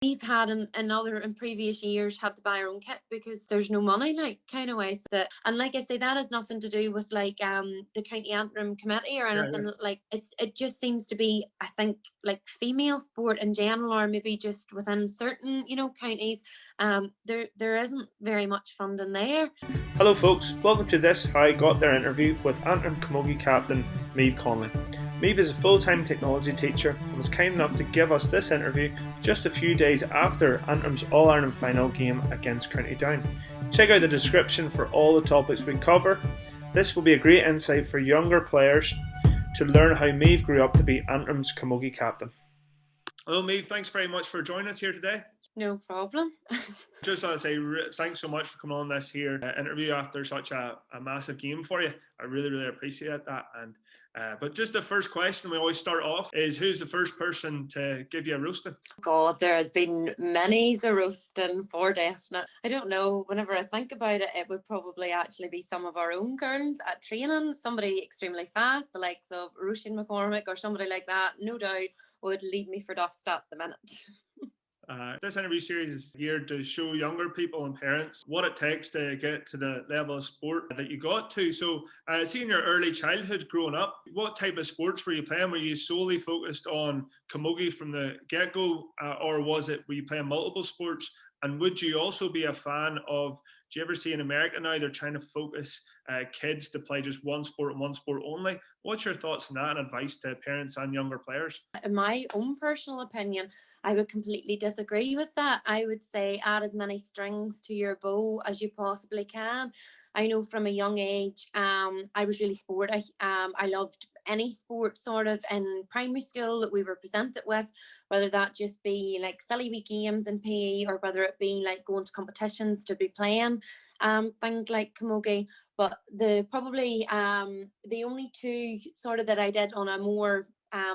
We've had in previous years had to buy our own kit because there's no money, like, kind of way. So that, and like I say, that has nothing to do with like the county Antrim committee or anything. Yeah. Like it just seems to be, I think, like female sport in general, or maybe just within certain counties. There isn't very much funding there. Hello, folks. Welcome to this How I Got There interview with Antrim Camogie captain Maeve Connolly. Maeve is a full-time technology teacher and was kind enough to give us this interview just a few days after Antrim's All-Ireland final game against County Down. Check out the description for all the topics we cover. This will be a great insight for younger players to learn how Maeve grew up to be Antrim's Camogie captain. Hello, Maeve. Thanks very much for joining us here today. No problem. Just want to say thanks so much for coming on this here interview after such a massive game for you. I really appreciate that. And but just the first question we always start off is, who's the first person to give you a roasting? God, there has been many a roasting for definite. I don't know, whenever I think about it, it would probably actually be some of our own girls at training, somebody extremely fast, the likes of Roisin McCormick or somebody like that, no doubt would leave me for dust at the minute. This interview series is here to show younger people and parents what it takes to get to the level of sport that you got to. So, seeing your early childhood growing up, what type of sports were you playing? Were you solely focused on camogie from the get-go, or were you playing multiple sports? And would you also be a fan of, do you ever see in America now they're trying to focus kids to play just one sport and one sport only? What's your thoughts on that and advice to parents and younger players? In my own personal opinion, I would completely disagree with that. I would say add as many strings to your bow as you possibly can. I know from a young age, I was really sporty. I loved any sport sort of in primary school that we were presented with, whether that just be like silly wee games in PE or whether it be like going to competitions to be playing things like camogie. But the only two sort of that I did on a more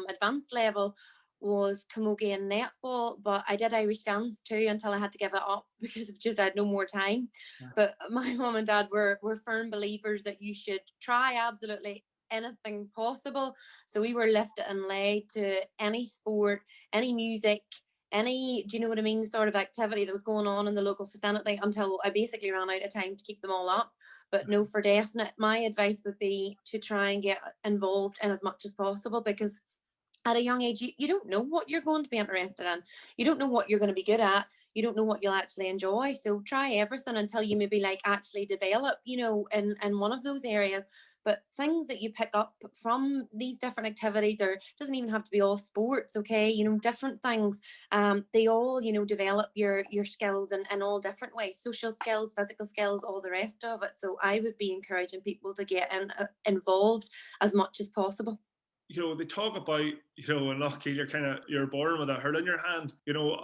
advanced level was camogie and netball, but I did Irish dance too until I had to give it up because of just I had no more time. Yeah. But my mum and dad were firm believers that you should try absolutely anything possible. So we were lifted and laid to any sport, any music, any, do you know what I mean, sort of activity that was going on in the local vicinity until I basically ran out of time to keep them all up. But no, for definite, my advice would be to try and get involved in as much as possible, because at a young age, you don't know what you're going to be interested in. You don't know what you're going to be good at. You don't know what you'll actually enjoy. So try everything until you maybe like actually develop, in one of those areas. But things that you pick up from these different activities, or doesn't even have to be all sports, okay? Different things. They all, develop your skills in all different ways, social skills, physical skills, all the rest of it. So I would be encouraging people to get involved as much as possible. They talk about, in Loughgate, you're born with a hurl in your hand.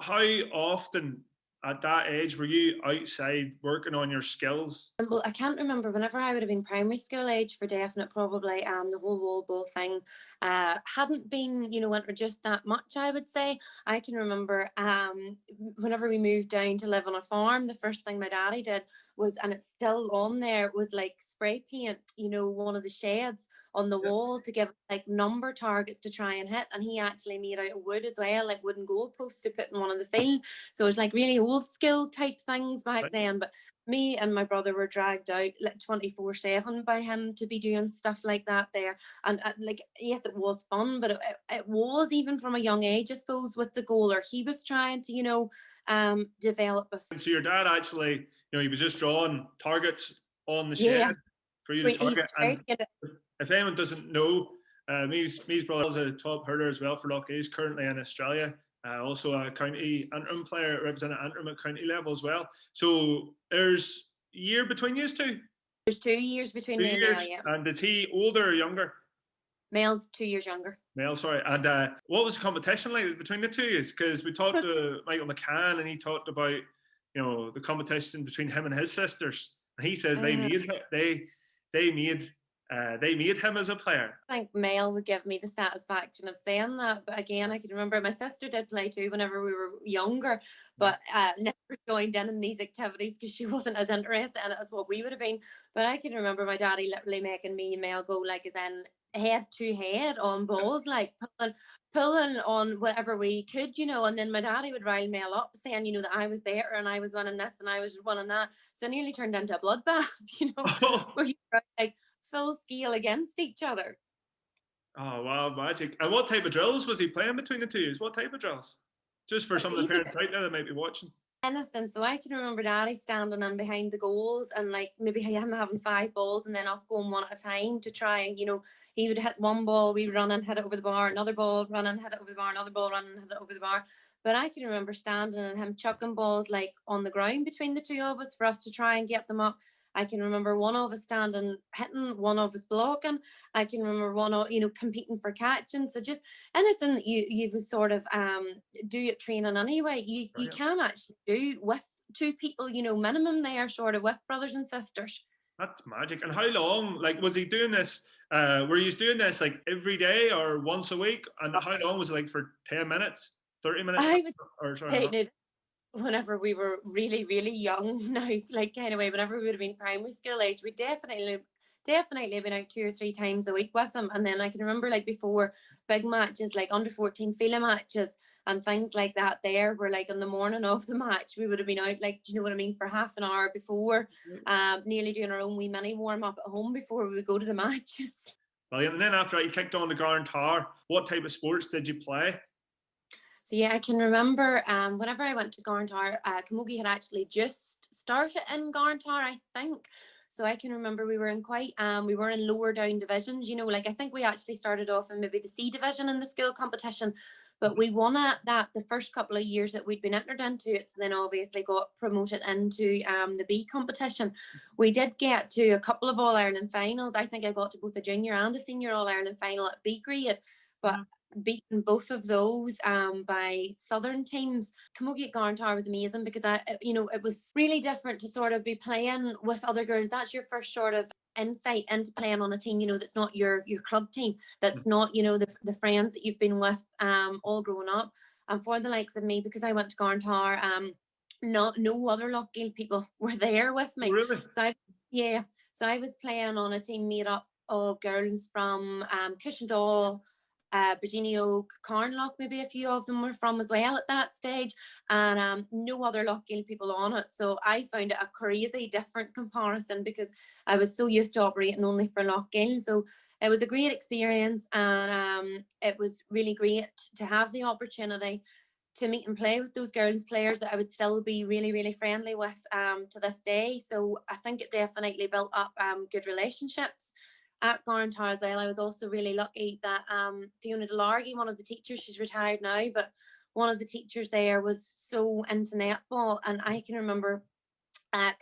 How often at that age were you outside working on your skills? Well, I can't remember. Whenever I would have been primary school age, for definite, probably the whole wall ball thing hadn't been, introduced that much, I would say. I can remember whenever we moved down to live on a farm, the first thing my daddy did was, and it's still on there, was like spray paint, one of the sheds on the wall to give like number targets to try and hit. And he actually made out of wood as well, like wooden goalposts to put in one of the field. So it was like really old school type things back then. But me and my brother were dragged out like 24/7 by him to be doing stuff like that there. And like, yes, it was fun, but it was even from a young age, I suppose, with the goal, or he was trying to, develop us. So your dad actually, he was just drawing targets on the Yeah. shed for you to target. And It. if anyone doesn't know, Me's brother is a top hurler as well for Loughgate. He's currently in Australia. Also a county Antrim player, representing Antrim at county level as well. So there's a year between you two? There's 2 years between 2 me and years. Mel, yeah. And is he older or younger? Mel's 2 years younger. Mel, sorry. And what was the competition like between the two of you? Because we talked to Michael McCann and he talked about, the competition between him and his sisters. And he says they made him as a player. I think Mel would give me the satisfaction of saying that. But again, I can remember my sister did play too whenever we were younger, but never joined in these activities because she wasn't as interested in it as what we would have been. But I can remember my daddy literally making me and Mel go, like, as in, head to head on balls, like pulling on whatever we could, and then my daddy would rile me up saying, that I was better and I was winning this and I was winning that. So it nearly turned into a bloodbath, Oh, where you were like full scale against each other. oh wow, magic. And what type of drills was he playing between the two? What type of drills? Just for some of the Even parents out there that might be watching. anything. So I can remember daddy standing in behind the goals and like maybe him having 5 balls and then us going one at a time to try and, he would hit one ball, we would run and hit it over the bar, another ball, run and hit it over the bar, another ball, run and hit it over the bar. But I can remember standing and him chucking balls like on the ground between the two of us for us to try and get them up. I can remember one of us standing, hitting, one of us blocking. I can remember one of, competing for catching. So just anything that you would sort of do at training anyway, you can actually do with two people, minimum there, sort of with brothers and sisters. That's magic. And how long, like, was he doing this? Were you doing this like every day or once a week? And how long was it, like for 10 minutes, 30 minutes? I would or say sorry, no, whenever we were really, really young now, like kind of way, whenever we would have been primary school age, we definitely been out 2 or 3 times a week with them. And then I can remember like before big matches, like under 14 FILA matches and things like that, there were like on the morning of the match, we would have been out, like, do you know what I mean, for half an hour before, nearly doing our own wee mini warm up at home before we would go to the matches. Brilliant. And then after that, you kicked on to Garntar. What type of sports did you play? So yeah, I can remember whenever I went to Garntar, Camogie had actually just started in Garntar, I think. So I can remember we were in we were in lower down divisions, like I think we actually started off in maybe the C division in the school competition, but we won at that the first couple of years that we'd been entered into it. So then obviously got promoted into the B competition. We did get to a couple of All-Ireland finals. I think I got to both a junior and a senior All-Ireland final at B grade, but beaten both of those by southern teams. Camogie at Garntar was amazing because it was really different to sort of be playing with other girls. That's your first sort of insight into playing on a team, that's not your club team, that's not, the friends that you've been with all growing up. And for the likes of me, because I went to Garntar, no other Loughgill people were there with me. Really? So I was playing on a team made up of girls from Cushendall, Virginia Oak, Carnlough, maybe a few of them were from as well at that stage, and no other Loughgill people on it. So I found it a crazy different comparison because I was so used to operating only for Loughgill. So it was a great experience, and it was really great to have the opportunity to meet and play with those girls players that I would still be really, really friendly with to this day. So I think it definitely built up good relationships. At Garntar as well, I was also really lucky that Fiona Delargy, one of the teachers, she's retired now, but one of the teachers there was so into netball. And I can remember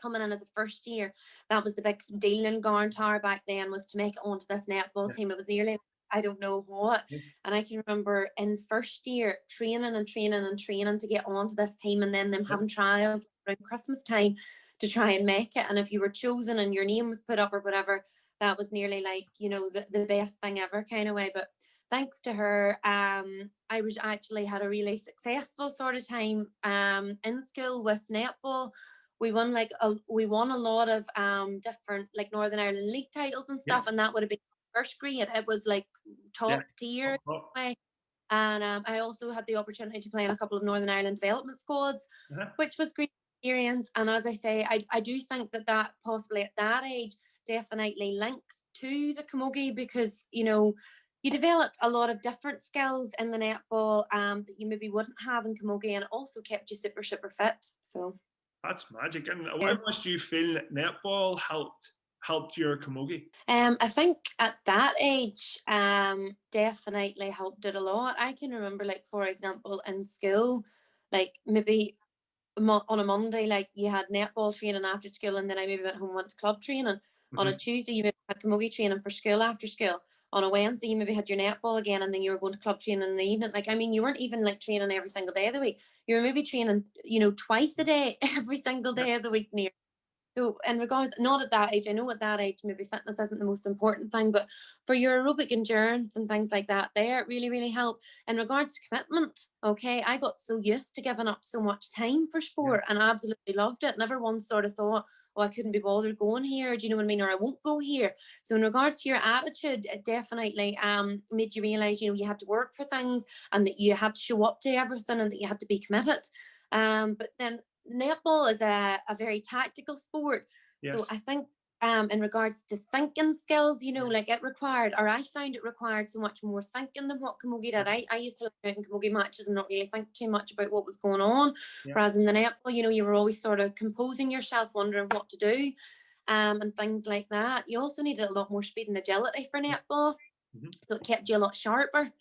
coming in as a first year, that was the big deal in Garntar back then, was to make it onto this netball team. It was nearly, I don't know what. And I can remember in first year training to get onto this team, and then them having trials around Christmas time to try and make it. And if you were chosen and your name was put up or whatever, that was nearly like, the best thing ever kind of way. But thanks to her, I was actually had a really successful sort of time in school with netball. We won a lot of different like Northern Ireland league titles and stuff, and that would have been first grade. It was like top tier. And I also had the opportunity to play in a couple of Northern Ireland development squads, which was great experience. And as I say, I do think that possibly at that age definitely linked to the Camogie, because you developed a lot of different skills in the netball that you maybe wouldn't have in Camogie, and it also kept you super fit. So that's magic. And how much do you feel netball helped your Camogie? I think at that age definitely helped it a lot. I can remember, like, for example, in school, like maybe on a Monday, like you had netball training after school, and then I maybe went home and went to club training. On a Tuesday, you maybe had Camogie training for school after school. On a Wednesday, you maybe had your netball again, and then you were going to club training in the evening. Like, I mean, you weren't even like training every single day of the week. You were maybe training, twice a day, every single day of the week near. So in regards, not at that age, I know at that age maybe fitness isn't the most important thing, but for your aerobic endurance and things like that, there really, really help. In regards to commitment, okay, I got so used to giving up so much time for sport and I absolutely loved it. Never once sort of thought, oh, I couldn't be bothered going here, do you know what I mean, or I won't go here. So in regards to your attitude, it definitely made you realise, you know, you had to work for things and that you had to show up to everything and that you had to be committed. But then netball is a very tactical sport. So I think in regards to thinking skills, you know, like it required, or I found it required so much more thinking than what Camogie did. I used to look out in Camogie matches and not really think too much about what was going on. Whereas in the netball, you know, you were always sort of composing yourself, wondering what to do, and things like that. You also needed a lot more speed and agility for netball. So it kept you a lot sharper.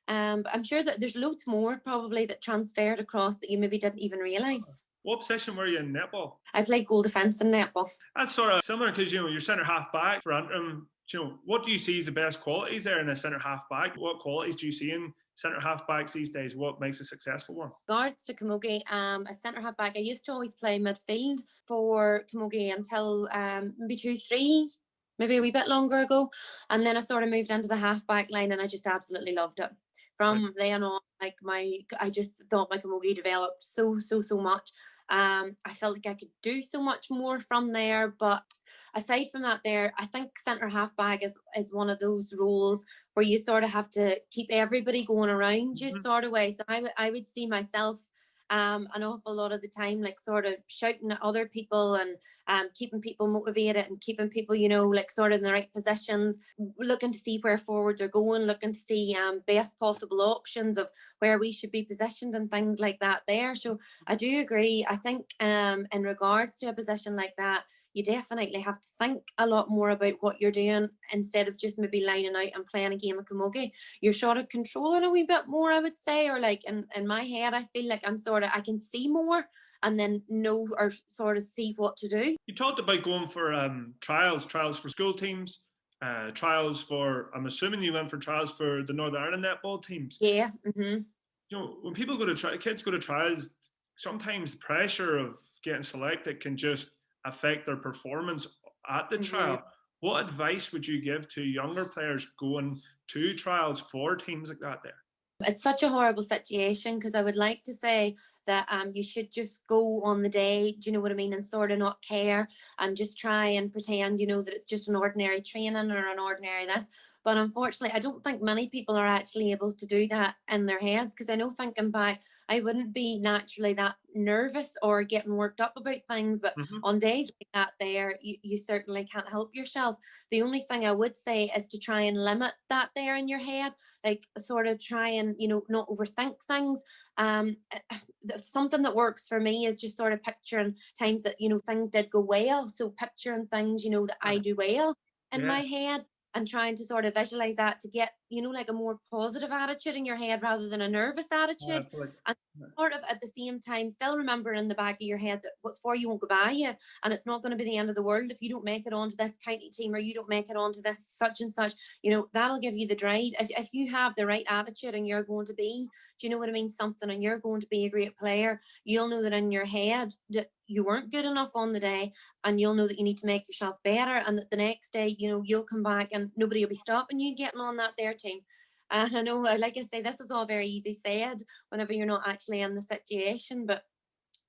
But I'm sure that there's loads more probably that transferred across that you maybe didn't even realise. What position were you in netball? I played goal defence in netball. That's sort of similar because, you know, you're centre half back for Antrim. You know, what do you see as the best qualities there in a centre half back? What qualities do you see in centre half backs these days? What makes a successful one? In regards to Camogie, a centre half back, I used to always play midfield for Camogie until maybe 2-3, maybe a wee bit longer ago. And then I sort of moved into the half back line and I just absolutely loved it. From then on, like I just thought my Camogie developed so much. I felt like I could do so much more from there. But aside from that there, I think centre half back is one of those roles where you sort of have to keep everybody going around you sort of way. So I would see myself an awful lot of the time like sort of shouting at other people and keeping people motivated and keeping people, you know, like sort of in the right positions, looking to see where forwards are going, looking to see best possible options of where we should be positioned and things like that there. So I do agree. I think in regards to a position like that, you definitely have to think a lot more about what you're doing instead of just maybe lining out and playing a game of Camogie. You're sort of controlling a wee bit more, I would say, or like in my head, I feel like I'm sort of, I can see more and then know or sort of see what to do. You talked about going for trials for school teams, trials for, I'm assuming you went for trials for the Northern Ireland netball teams. Yeah. You know, when people go to kids go to trials, sometimes the pressure of getting selected can just affect their performance at the trial. What advice would you give to younger players going to trials for teams like that there? It's such a horrible situation because I would like to say that you should just go on the day, do you know what I mean, and sort of not care and just try and pretend, you know, that it's just an ordinary training or an ordinary this. But unfortunately, I don't think many people are actually able to do that in their heads because I know thinking back, I wouldn't be naturally that nervous or getting worked up about things. But on days like that there, you certainly can't help yourself. The only thing I would say is to try and limit that there in your head, like sort of try and, you know, not overthink things. Something that works for me is just sort of picturing times that, you know, things did go well. So picturing things, you know, that I do well in my head and trying to sort of visualize that to get, you know, like a more positive attitude in your head rather than a nervous attitude. And sort of at the same time, still remember in the back of your head that what's for you won't go by you. And it's not going to be the end of the world if you don't make it onto this county team or you don't make it onto this such and such. You know, that'll give you the drive. If you have the right attitude and you're going to be, do you know what I mean, something, and you're going to be a great player, you'll know that in your head that you weren't good enough on the day, and you'll know that you need to make yourself better, and that the next day, you know, you'll come back and nobody will be stopping you getting on that there team. And I know, like I say, this is all very easy said whenever you're not actually in the situation, but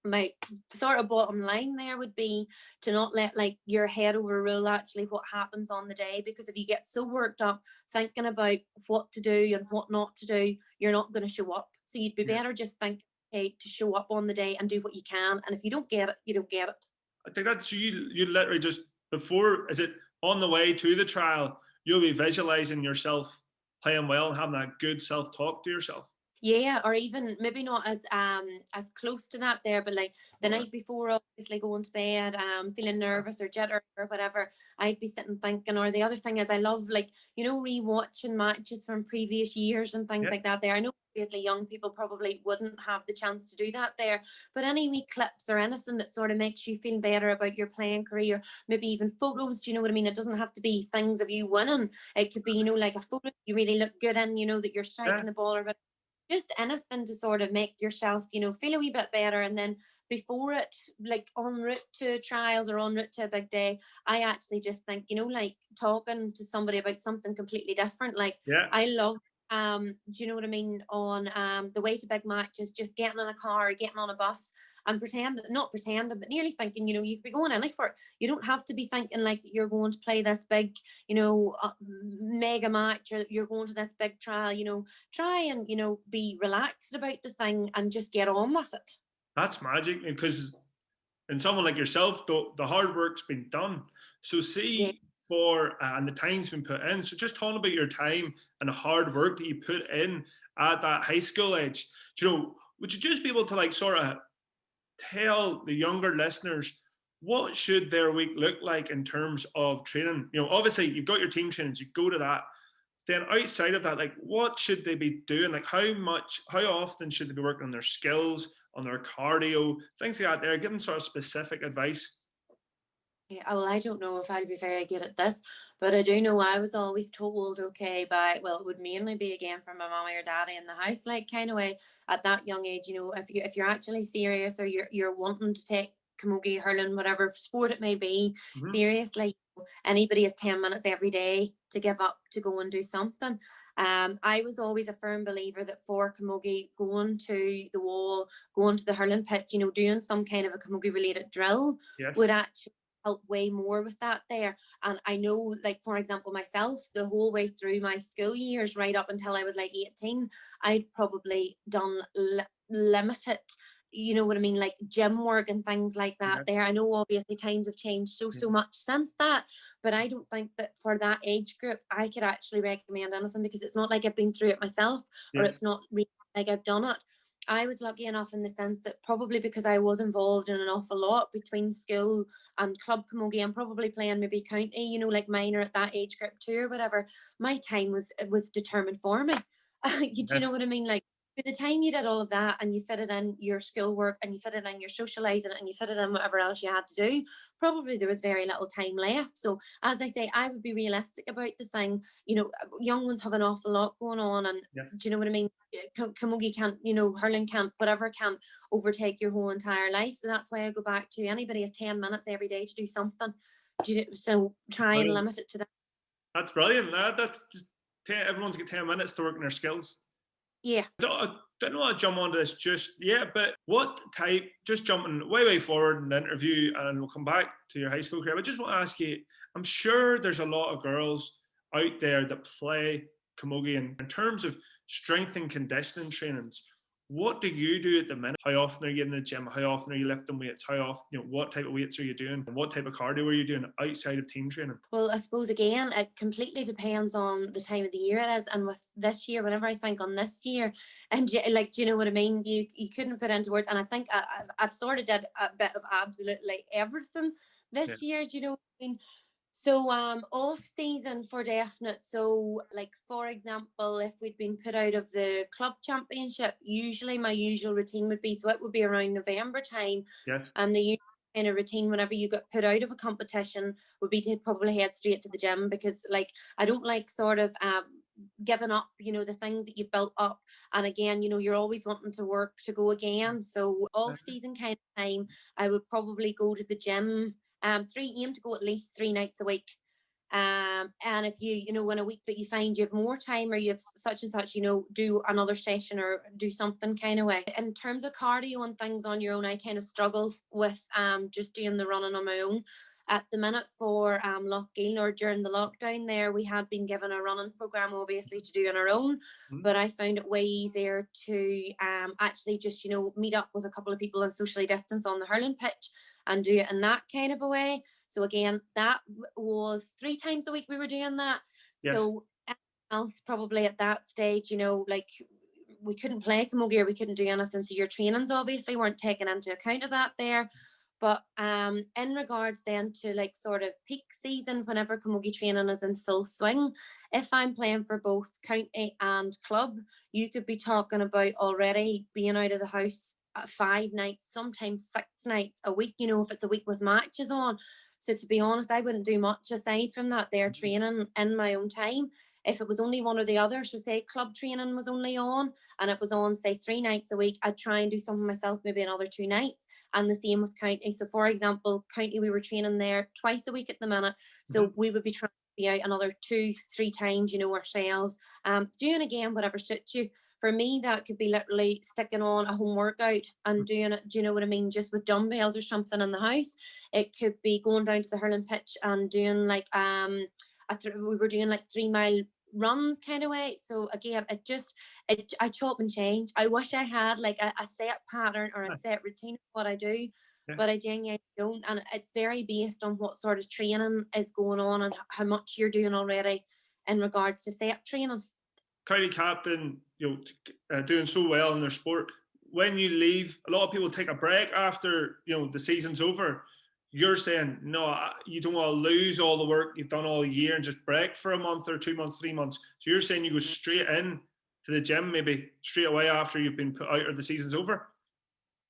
my sort of bottom line there would be to not let like your head overrule actually what happens on the day, because if you get so worked up thinking about what to do and what not to do, you're not going to show up. So you'd be better just think, okay, to show up on the day and do what you can, and if you don't get it, you don't get it. I think that's you literally just before, is it on the way to the trial, you'll be visualizing yourself playing well and having that good self-talk to yourself. Yeah, or even maybe not as close to that there, but like the night before, obviously going to bed, feeling nervous or jitter or whatever, I'd be sitting thinking. Or the other thing is, I love, like, you know, rewatching matches from previous years and things like that there. I know obviously young people probably wouldn't have the chance to do that there, but any wee clips or anything that sort of makes you feel better about your playing career, maybe even photos, do you know what I mean? It doesn't have to be things of you winning. It could be, you know, like a photo you really look good in, you know, that you're striking the ball or whatever. just anything to sort of make yourself, feel a wee bit better. And then before it, like en route to trials or en route to a big day, I actually just think, like talking to somebody about something completely different. Like Yeah. I love, do you know what I mean? On the way to big matches, just getting in a car, getting on a bus and not pretending, but nearly thinking, you could be going anywhere. You don't have to be thinking like that you're going to play this big, mega match, or you're going to this big trial. Try and, be relaxed about the thing and just get on with it. That's magic, because in someone like yourself, the hard work's been done. So Yeah. see, and the time's been put in. So just talking about your time and the hard work that you put in at that high school age, would you just be able to like sort of tell the younger listeners what should their week look like in terms of training? Obviously you've got your team trainings, you go to that. Then outside of that, like what should they be doing? Like how often should they be working on their skills, on their cardio, things like that there? Give them sort of specific advice. Yeah, well, I don't know if I'll be very good at this, but I do know I was always told, okay, it would mainly be again from my mommy or daddy in the house, like kind of way at that young age, if you're actually serious or you're wanting to take camogie, hurling, whatever sport it may be, Mm-hmm. seriously, anybody has 10 minutes every day to give up to go and do something. I was always a firm believer that for camogie, going to the wall, going to the hurling pitch, doing some kind of a camogie related drill Yes. would actually help way more with that there. And I know, like, for example, myself, the whole way through my school years, right up until I was like 18, I'd probably done limited, like gym work and things like that. Yeah. There, I know obviously times have changed so much since that, but I don't think that for that age group I could actually recommend anything, because it's not like I've been through it myself, or Yes. it's not really like I've done it. I was lucky enough in the sense that probably because I was involved in an awful lot between school and club camogie, and probably playing maybe county, like minor at that age group too or whatever, my time was determined for me. Do you know what I mean? Like by the time you did all of that and you fitted in your school work and you fitted in your socializing and you fitted in whatever else you had to do, probably there was very little time left. So as I say, I would be realistic about the thing. Young ones have an awful lot going on, and Yes. do you know what I mean? Camogie can't, hurling can't, whatever can't overtake your whole entire life. So that's why I go back to anybody has 10 minutes every day to do something. So try and limit it to that. That's brilliant. That's just everyone's got 10 minutes to work on their skills. Yeah. I don't want to jump onto this just yet, but what type, just jumping way forward in the interview, and we'll come back to your high school career, but just want to ask you, I'm sure there's a lot of girls out there that play camogie, and in terms of strength and conditioning trainings, what do you do at the minute? How often are you in the gym? How often are you lifting weights? How often, what type of weights are you doing? And what type of cardio are you doing outside of team training? Well, I suppose again, it completely depends on the time of the year it is. And with this year, whenever I think on this year, and like, do you know what I mean? You couldn't put into words. And I think I've sort of did a bit of absolutely everything this year. Do you know what I mean? So off season for definite. So like for example, if we'd been put out of the club championship, usually my usual routine would be, so it would be around November time. Yes. And the usual kind of routine whenever you got put out of a competition would be to probably head straight to the gym, because like I don't like sort of giving up, the things that you've built up. And again, you're always wanting to work to go again. So off season kind of time, I would probably go to the gym. Aim to go at least 3 nights a week. And if you in a week that you find you have more time, or you have such and such, do another session or do something kind of way. In terms of cardio and things on your own, I kind of struggle with just doing the running on my own. At the minute for 𝐓𝐇𝐄𝐑𝐄, or during the lockdown there, we had been given a running program obviously to do on our own, but I found it way easier to actually just meet up with a couple of people and socially distance on the hurling pitch and do it in that kind of a way. So again, that was 3 times a week we were doing that. Yes. So else probably at that stage, like we couldn't play camogie or we couldn't do anything, so your trainings obviously weren't taken into account of that there. But in regards then to like sort of peak season, whenever camogie training is in full swing, if I'm playing for both county and club, you could be talking about already being out of the house 5 nights, sometimes 6 nights a week, if it's a week with matches on. So to be honest, I wouldn't do much aside from that there training in my own time. If it was only one or the other, so say club training was only on and it was on, say, 3 nights a week, I'd try and do something myself, maybe another 2 nights. And the same with county. So for example, county, we were training there twice a week at the minute. So we would be trying to be out another 2-3 times, ourselves. Doing again whatever suits you. For me, that could be literally sticking on a home workout and doing it, do you know what I mean, just with dumbbells or something in the house. It could be going down to the hurling pitch and doing like we were doing like 3-mile runs kind of way. So again, I chop and change. I wish I had like a set pattern or a set routine of what I do, but I genuinely don't. And it's very based on what sort of training is going on and how much you're doing already in regards to set training. County captain, doing so well in their sport. When you leave, a lot of people take a break after the season's over. You're saying no, you don't want to lose all the work you've done all year and just break for a month or 2 months, 3 months. So you're saying you go straight in to the gym, maybe straight away after you've been put out or the season's over.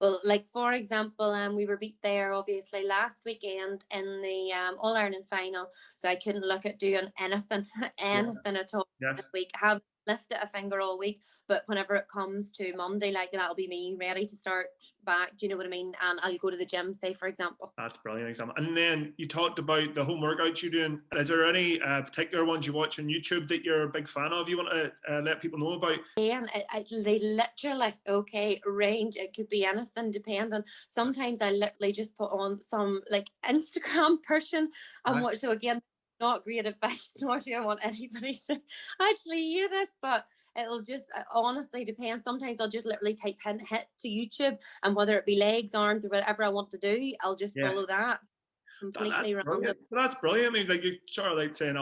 Well, like for example, we were beat there obviously last weekend in the All Ireland final, so I couldn't look at doing anything at all this week. I have lifted a finger all week, but whenever it comes to Monday, like that'll be me ready to start back. Do you know what I mean? And I'll go to the gym, say for example. That's brilliant example. And then you talked about the home workouts you're doing. Is there any particular ones you watch on YouTube that you're a big fan of? You want to let people know about? Yeah, and they literally range. It could be anything depending. Sometimes I literally just put on some like Instagram person and watch. So again, not great advice, nor do I want anybody to actually hear this, but it'll just honestly depend. Sometimes I'll just literally type hit to YouTube, and whether it be legs, arms, or whatever I want to do, I'll just follow that. Completely random. That's brilliant. I mean, like you're sort of like saying,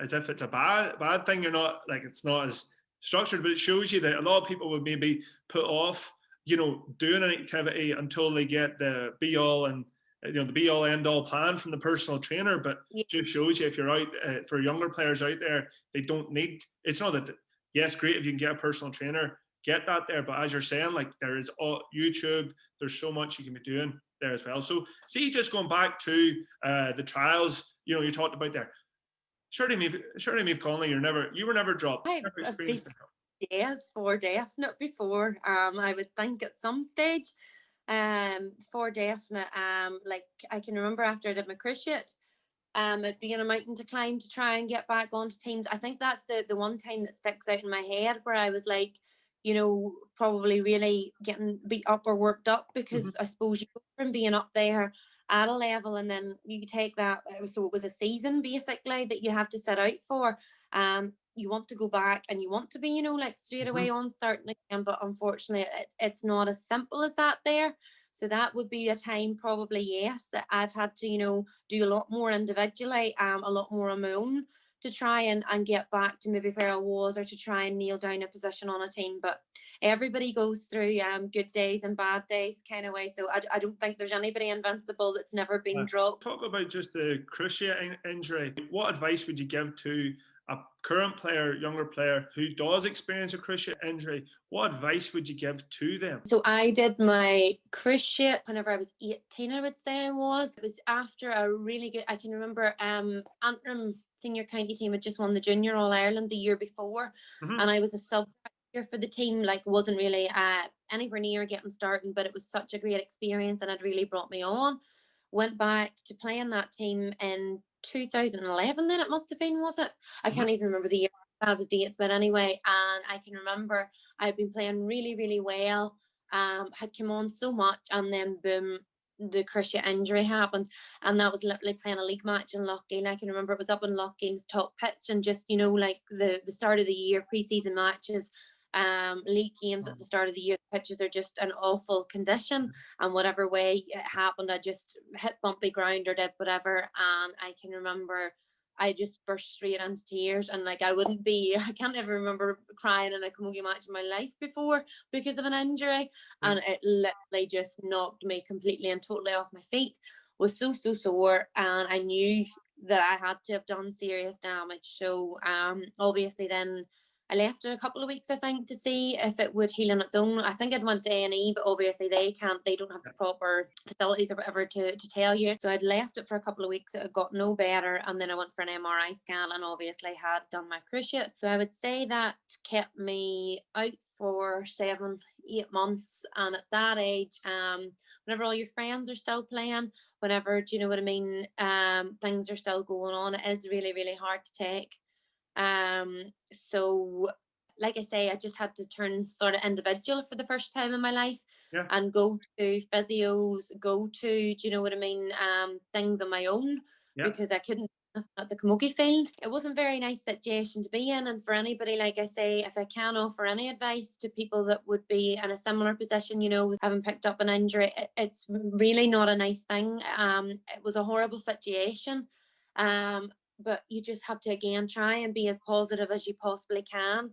as if it's a bad thing. You're not like it's not as structured, but it shows you that a lot of people would maybe put off, doing an activity until they get the be all and the be all end all plan from the personal trainer. But just shows you if you're out for younger players out there, they don't need. It's not that. Yes, great if you can get a personal trainer, get that there. But as you're saying, like there is YouTube. There's so much you can be doing there as well. So see, just going back to the trials, you talked about there. Surely Maeve Connolly, you were never dropped. Yes, for definite before. I would think at some stage. For definite. Like I can remember after I did my cruciate, it being a mountain to climb to try and get back onto teams. I think that's the one time that sticks out in my head where I was like, probably really getting beat up or worked up because I suppose you go from being up there at a level and then you take that. So it was a season basically that you have to set out for. You want to go back and you want to be, like straight away on starting again, but unfortunately it's not as simple as that there. So that would be a time probably, yes, that I've had to, do a lot more individually, a lot more on my own to try and get back to maybe where I was or to try and nail down a position on a team. But everybody goes through good days and bad days kind of way. So I don't think there's anybody invincible that's never been dropped. Talk about just the cruciate injury. What advice would you give to a current player, younger player who does experience a cruciate injury? What advice would you give to them? So I did my cruciate whenever I was 18, I would say I was. It was after a really good, I can remember Antrim senior county team had just won the junior All Ireland the year before. And I was a sub for the team, like wasn't really anywhere near getting started, but it was such a great experience and it really brought me on. Went back to playing that team in 2011 then it must have been, was it? I can't even remember the year, bad with dates, but anyway, and I can remember I'd been playing really, really well, had come on so much, and then boom, the cruciate injury happened, and that was literally playing a league match in 𝐓𝐇𝐄𝐑. I can remember it was up in 𝐓𝐶𝐿's top pitch, and just like the start of the year, pre-season matches, league games at the start of the year, the pitches are just an awful condition, and whatever way it happened, I just hit bumpy ground or did whatever, and I can remember I just burst straight into tears, and like I can't ever remember crying in a Camogie match in my life before because of an injury, and it literally just knocked me completely and totally off my feet. Was so sore, and I knew that I had to have done serious damage. So obviously then I left it a couple of weeks, I think, to see if it would heal on its own. I think I'd went to A&E, but obviously they don't have the proper facilities or whatever to tell you. So I'd left it for a couple of weeks. It got no better. And then I went for an MRI scan and obviously had done my cruciate. So I would say that kept me out for 7-8 months. And at that age, whenever all your friends are still playing, whenever, do you know what I mean, things are still going on, it is really, really hard to take. So like I say, I just had to turn sort of individual for the first time in my life, and go to physios, go to, do you know what I mean, things on my own, because I couldn't at the Camogie field. It wasn't a very nice situation to be in, and for anybody, like I say, if I can offer any advice to people that would be in a similar position, you know, having picked up an injury, it's really not a nice thing. It was a horrible situation. But you just have to, again, try and be as positive as you possibly can,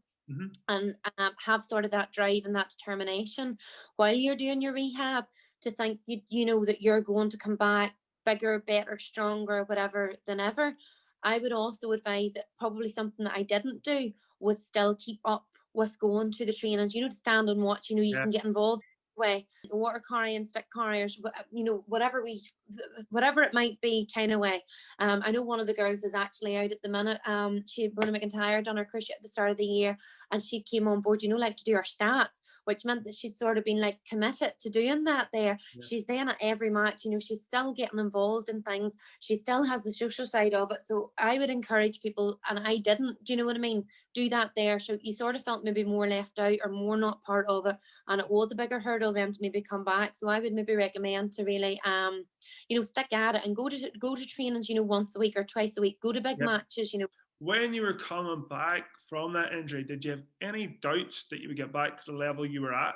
and have sort of that drive and that determination while you're doing your rehab, to think you know that you're going to come back bigger, better, stronger, whatever than ever. I would also advise that probably something that I didn't do was still keep up with going to the trainings, you know, to stand and watch, you know, you can get involved way, water carrying, stick carriers, you know, whatever it might be kind of way. I know one of the girls is actually out at the minute. She, Bruna McIntyre, done her cruciate at the start of the year, and she came on board, you know, like to do her stats, which meant that she'd sort of been like committed to doing that there. She's then at every match, you know, she's still getting involved in things. She still has the social side of it. So I would encourage people, and I didn't, do you know what I mean, do that there. So you sort of felt maybe more left out or more not part of it, and it was a bigger hurdle them to maybe come back. So I would maybe recommend to really you know, stick at it and go to trainings, you know, once a week or twice a week, go to big matches, you know. When you were coming back from that injury, did you have any doubts that you would get back to the level you were at?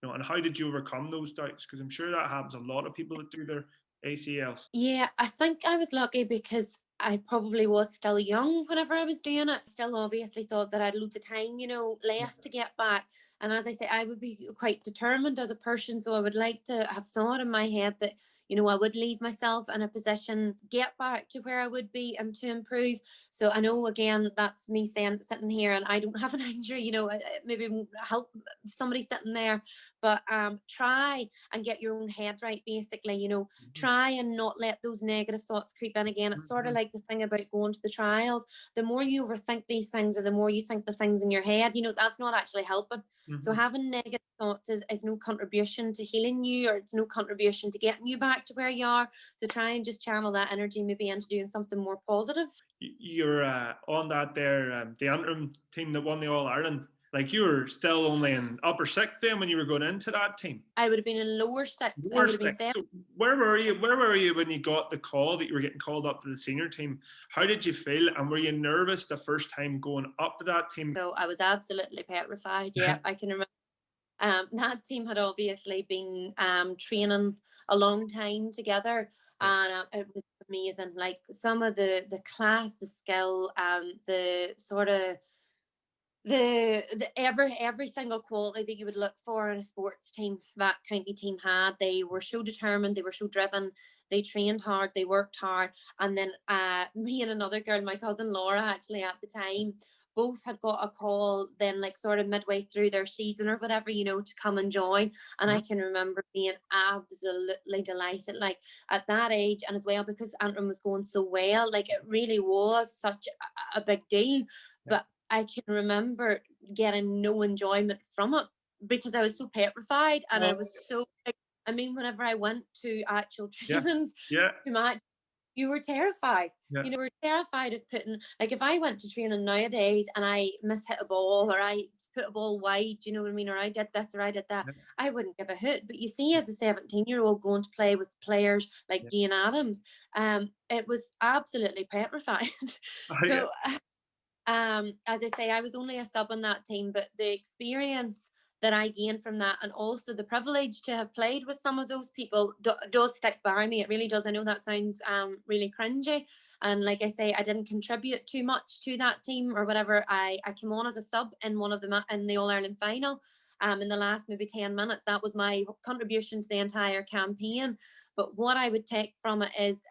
You know, and how did you overcome those doubts? Because I'm sure that happens a lot of people that do their ACLs. Yeah, I think I was lucky because I probably was still young whenever I was doing it. Still obviously thought that I had loads of time, you know, left to get back. And as I say, I would be quite determined as a person. So I would like to have thought in my head that, you know, I would leave myself in a position to get back to where I would be and to improve. So I know, again, that's me saying, sitting here and I don't have an injury, you know, maybe help somebody sitting there, but try and get your own head right, basically, you know, try and not let those negative thoughts creep in again. It's sort of like the thing about going to the trials. The more you overthink these things, or the more you think the things in your head, you know, that's not actually helping. So having negative thoughts is no contribution to healing you, or it's no contribution to getting you back to where you are. So try and just channel that energy maybe into doing something more positive. You're on that there, the Antrim team that won the All-Ireland. Like, you were still only in upper sixth then when you were going into that team. I would have been in lower sixth. I would have been seventh. So where were you? Where were you when you got the call that you were getting called up to the senior team? How did you feel? And were you nervous the first time going up to that team? So I was absolutely petrified. Yeah, I can remember. That team had obviously been training a long time together, and it was amazing. Like, some of the class, the skill, and the sort of the every single quality that you would look for in a sports team, that county team had. They were so determined, they were so driven, they trained hard, they worked hard. And then me and another girl, my cousin Laura, actually at the time, both had got a call then, like sort of midway through their season or whatever, you know, to come and join. And I can remember being absolutely delighted, like at that age, and as well because Antrim was going so well, like it really was such a big deal. But I can remember getting no enjoyment from it because I was so petrified, and I was so, like, I mean, whenever I went to actual trainings to match, you were terrified. You know, we're terrified of putting, like, if I went to training nowadays and I mishit a ball, or I put a ball wide, you know what I mean, or I did this or I did that, I wouldn't give a hoot. But you see, as a 17-year-old going to play with players like Jane Addams, it was absolutely petrified. So as I say, I was only a sub on that team, but the experience that I gained from that, and also the privilege to have played with some of those people, does stick by me. It really does. I know that sounds really cringy, and like I say, I didn't contribute too much to that team or whatever. I came on as a sub in one of them in the All-Ireland final. In the last maybe 10 minutes, that was my contribution to the entire campaign. But what I would take from it is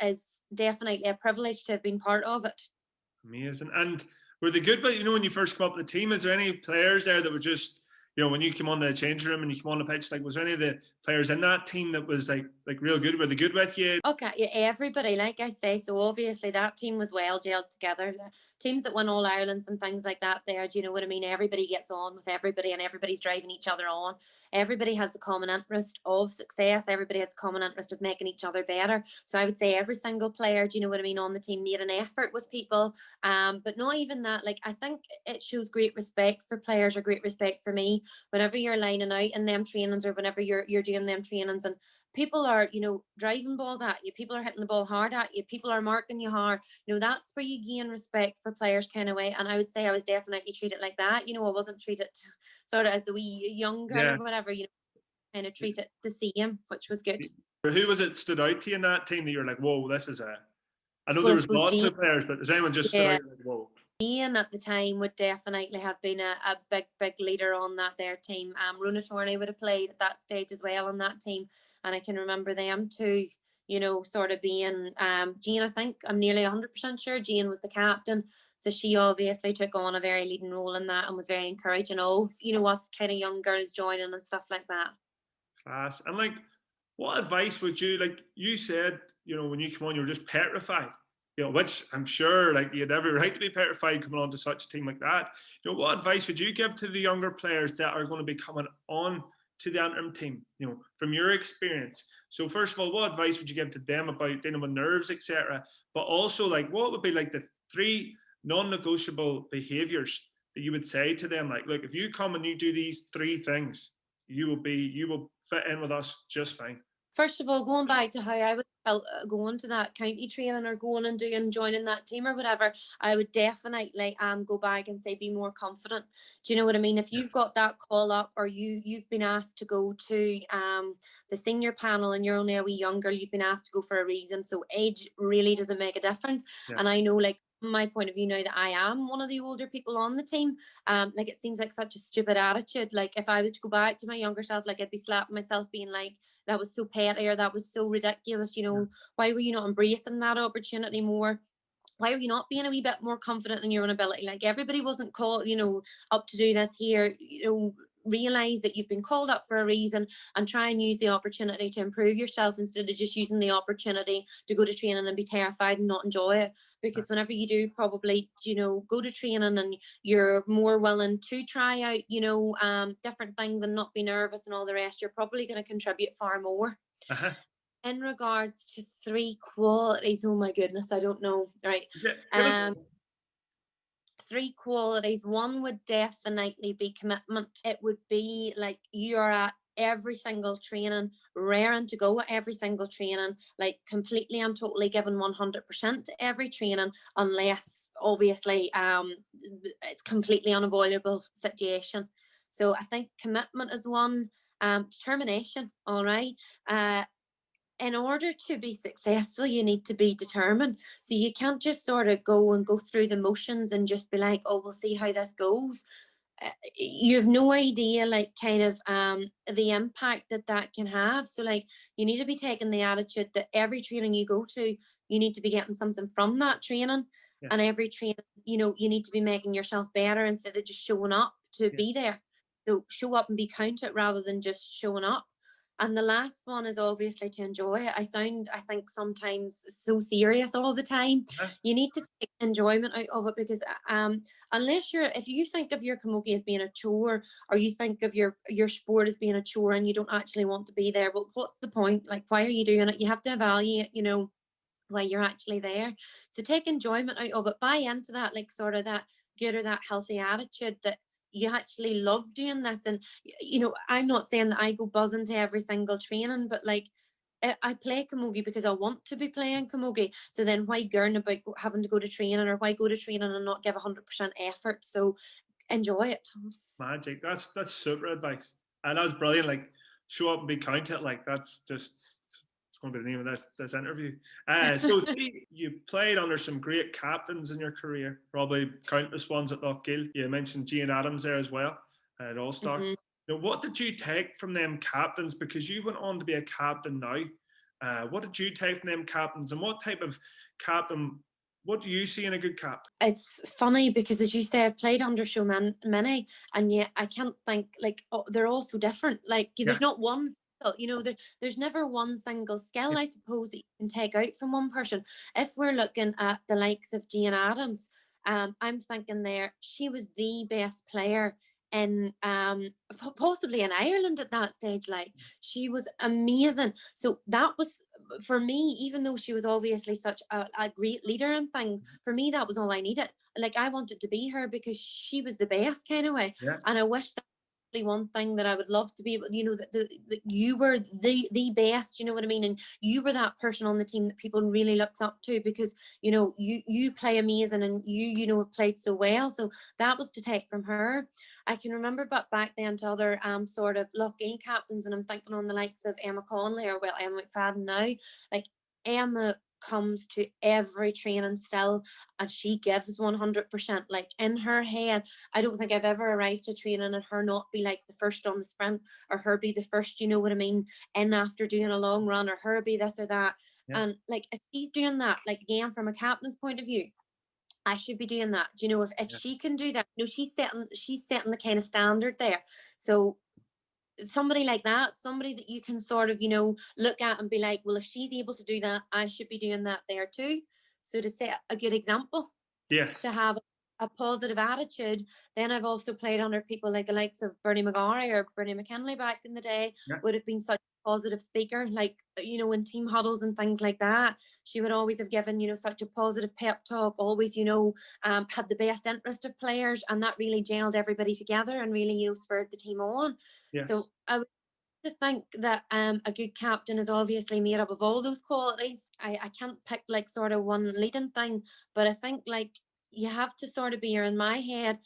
definitely a privilege to have been part of it. Amazing. And Were they good? But when you first come up with the team, is there any players there that were just, when you came on the change room and you came on the pitch, like, was there any of the players in that team that was like real good? Were they good with you? Okay, yeah, everybody, like I say, so obviously that team was well gelled together. The teams that win All Irelands and things like that there, do you know what I mean? Everybody gets on with everybody and everybody's driving each other on. Everybody has the common interest of success. Everybody has the common interest of making each other better. So I would say every single player, do you know what I mean, on the team made an effort with people. But not even that, like, I think it shows great respect for players, or great respect for me whenever you're lining out in them trainings, or whenever you're doing them trainings, and people are, driving balls at you, people are hitting the ball hard at you, people are marking you hard, that's where you gain respect for players kind of way. And I would say I was definitely treated like that. I wasn't treated sort of as the wee young girl Yeah. or whatever, kind of treated the same, which was good. Who was it stood out to you in that team that you're like, whoa, this is I know there Was was lots Jean, of players, but does anyone just stood yeah, out like, whoa? Ian at the time would definitely have been a big leader on that their team. Rona Torney would have played at that stage as well on that team, and I can remember them too, sort of being Jean, I think I'm nearly 100% sure Jean was the captain, so she obviously took on a very leading role in that and was very encouraging of us kind of young girls joining and stuff like that. Class. And like, what advice would you, like you said, when you come on, you were just petrified, which I'm sure like you had every right to be petrified coming on to such a team like that. What advice would you give to the younger players that are going to be coming on to the Antrim team, from your experience? So first of all, what advice would you give to them about dealing with nerves, etc.? But also, like, what would be like the 3 non-negotiable behaviors that you would say to them? Like, look, if you come and you do these 3 things, you will fit in with us just fine. First of all, going back to how I would felt going to that county training, or going and joining that team or whatever, I would definitely go back and say be more confident. Do you know what I mean? If you've got that call up, or you've been asked to go to the senior panel and you're only a wee younger, you've been asked to go for a reason. So age really doesn't make a difference. Yeah. And I know, like, from my point of view now, that I am one of the older people on the team, like, it seems like such a stupid attitude. Like, if I was to go back to my younger self, like, I'd be slapping myself being like, that was so petty, or that was so ridiculous, why were you not embracing that opportunity more? Why are you not being a wee bit more confident in your own ability? Like, everybody wasn't called, up to do this here. Realize that you've been called up for a reason, and try and use the opportunity to improve yourself, instead of just using the opportunity to go to training and be terrified and not enjoy it. Because whenever you do probably, go to training, and you're more willing to try out, different things, and not be nervous and all the rest, you're probably going to contribute far more. Uh-huh. In regards to 3 qualities, oh my goodness, I don't know. Right. 3 qualities. One would definitely be commitment. It would be like, you're at every single training, raring to go at every single training, like completely and totally giving 100% to every training, unless obviously it's completely unavoidable situation. So I think commitment is one. Determination. All right. In order to be successful, you need to be determined. So you can't just sort of go through the motions and just be like, oh, we'll see how this goes. You have no idea, like, kind of the impact that can have. So, like, you need to be taking the attitude that every training you go to, you need to be getting something from that training. Yes. And every training, you need to be making yourself better, instead of just showing up to be there. So show up and be counted, rather than just showing up. And the last one is obviously to enjoy it. I think sometimes so serious all the time. You need to take enjoyment out of it, because if you think of your camogie as being a chore, or you think of your sport as being a chore, and you don't actually want to be there, well, what's the point? Like, why are you doing it? You have to evaluate, why you're actually there. So take enjoyment out of it. Buy into that, like, sort of that good, or that healthy attitude, that you actually love doing this. And I'm not saying that I go buzzing to every single training, but like, I play camogie because I want to be playing camogie. So then why gurn about having to go to training, or why go to training and not give 100% effort? So enjoy it. Magic. That's super advice, and that's brilliant. Like, show up and be counted. Like, that's just, it's going to be the name of this interview. So see, you played under some great captains in your career, probably countless ones at 𝐓𝐇𝐄𝐑𝐄. You mentioned Jane Adams there as well at All Star. What did you take from them captains? Because you went on to be a captain now. What did you take from them captains, and what type of captain What do you see in a good cap? It's funny because, as you say, I've played under so many, and yet I can't think, like, oh, they're all so different. Like, there's not one skill, there's never one single skill, I suppose, that you can take out from one person. If we're looking at the likes of Jane Addams, I'm thinking there, she was the best player in possibly in Ireland at that stage. Like, she was amazing. So that was, for me, even though she was obviously such a great leader and things, for me that was all I needed. Like, I wanted to be her because she was the best kind of way. Yeah. And I wish that one thing that I would love to be able, that you were the best, you know what I mean, and you were that person on the team that people really looked up to, because you play amazing, and you have played so well. So that was to take from her. I can remember, but back then, to other sort of lucky captains, and I'm thinking on the likes of Emma Connolly, or, well, Emma McFadden now. Like, Emma comes to every training still, and she gives 100%. Like, in her head, I don't think I've ever arrived to training and her not be like the first on the sprint, or her be the first, you know what I mean, in after doing a long run, or her be this or that. And like, if she's doing that, like, again, from a captain's point of view, I should be doing that. If she can do that, she's setting the kind of standard there. So somebody like that, somebody that you can sort of, look at and be like, well, if she's able to do that, I should be doing that there too. So to set a good example, to have a positive attitude. Then I've also played under people like the likes of Bernie McGarry or Bernie McKinley back in the day, would have been such a positive speaker, like, in team huddles and things like that. She would always have given, such a positive pep talk, always, had the best interest of players, and that really gelled everybody together and really, spurred the team on. So I would to think that a good captain is obviously made up of all those qualities. I can't pick like sort of one leading thing, but I think like you have to sort of be, or in my head,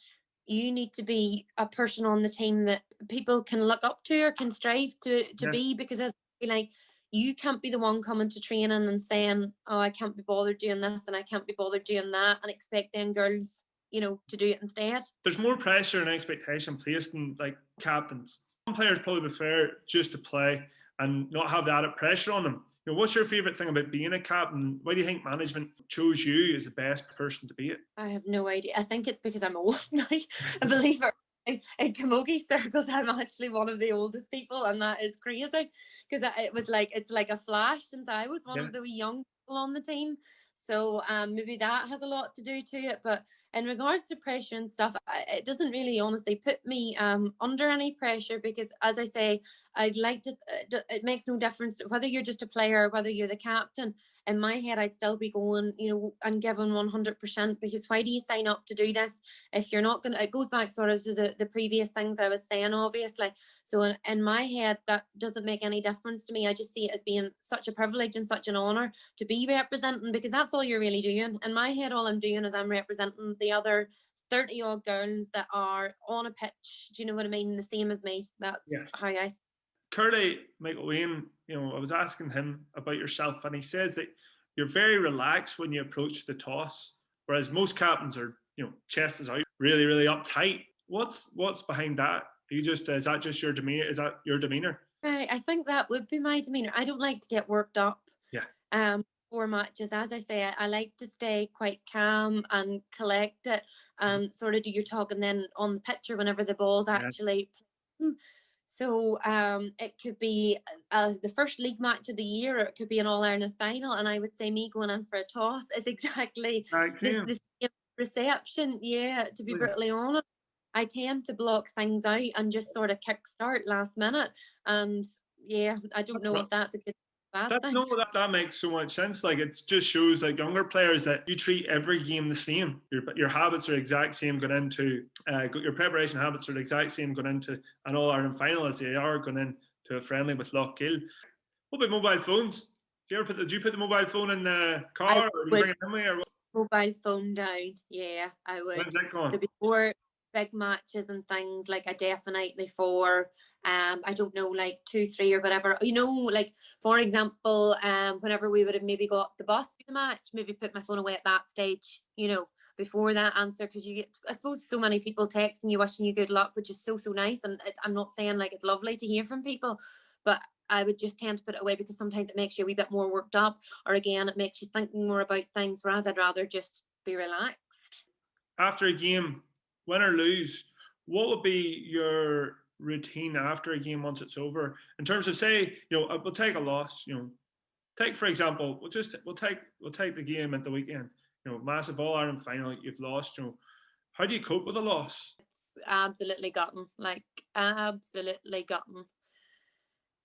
you need to be a person on the team that people can look up to or can strive to be, because it's like, you can't be the one coming to training and saying, oh, I can't be bothered doing this and I can't be bothered doing that, and expect then girls, to do it instead. There's more pressure and expectation placed on like captains. Some players probably prefer just to play and not have the added pressure on them. What's your favourite thing about being a captain? Why do you think management chose you as the best person to be it? I have no idea. I think it's because I'm old now. I believe in Camogie circles, I'm actually one of the oldest people, and that is crazy, because it's like a flash since I was one of the wee young people on the team. So maybe that has a lot to do to it. But in regards to pressure and stuff, it doesn't really honestly put me under any pressure, because, as I say, I'd like to, it makes no difference whether you're just a player or whether you're the captain. In my head, I'd still be going, and giving 100%, because why do you sign up to do this if you're not going to, it goes back sort of to the previous things I was saying, obviously. So in my head, that doesn't make any difference to me. I just see it as being such a privilege and such an honour to be representing, because that's all you're really doing. In my head, all I'm doing is I'm representing the other 30 odd girls that are on a pitch, do you know what I mean, the same as me. That's how I Curly, Michael Wayne, I was asking him about yourself, and he says that you're very relaxed when you approach the toss, whereas most captains are, chest is out, really, really uptight. What's behind that? Is that just your demeanor? Is that your demeanor? I think that would be my demeanor. I don't like to get worked up. Before matches, as I say, I like to stay quite calm and collected, and sort of do your talk, and then on the pitch or whenever the ball's actually playing. So it could be the first league match of the year, or it could be an All-Ireland final, and I would say me going in for a toss is exactly the same reception. Yeah, to be brutally honest, I tend to block things out and just sort of kickstart last minute, and I don't know if that's a good thing. That makes so much sense. Like, it just shows like younger players that you treat every game the same. Your habits are exact same going into your preparation habits are the exact same going into an All-Ireland final as they are going into a friendly with 𝐓𝐇𝐄𝐑𝐄. What about mobile phones? Did you put the mobile phone in the car, or do you bring it in with you, or what? Mobile phone down. Yeah, I would. When's that going? So before big matches and things, like a definitely for I don't know, like 2, 3 or whatever, like for example, whenever we would have maybe got the bus to the match, maybe put my phone away at that stage, before that answer, because you get, I suppose, so many people texting you wishing you good luck, which is so nice, and I'm not saying like it's lovely to hear from people, but I would just tend to put it away because sometimes it makes you a wee bit more worked up, or again, it makes you think more about things, whereas I'd rather just be relaxed. After a game, win or lose, what would be your routine after a game once it's over? In terms of, say, we'll take a loss. Take for example, we'll take the game at the weekend. Massive All Ireland final, you've lost. How do you cope with a loss? It's absolutely gutting, like absolutely gutting.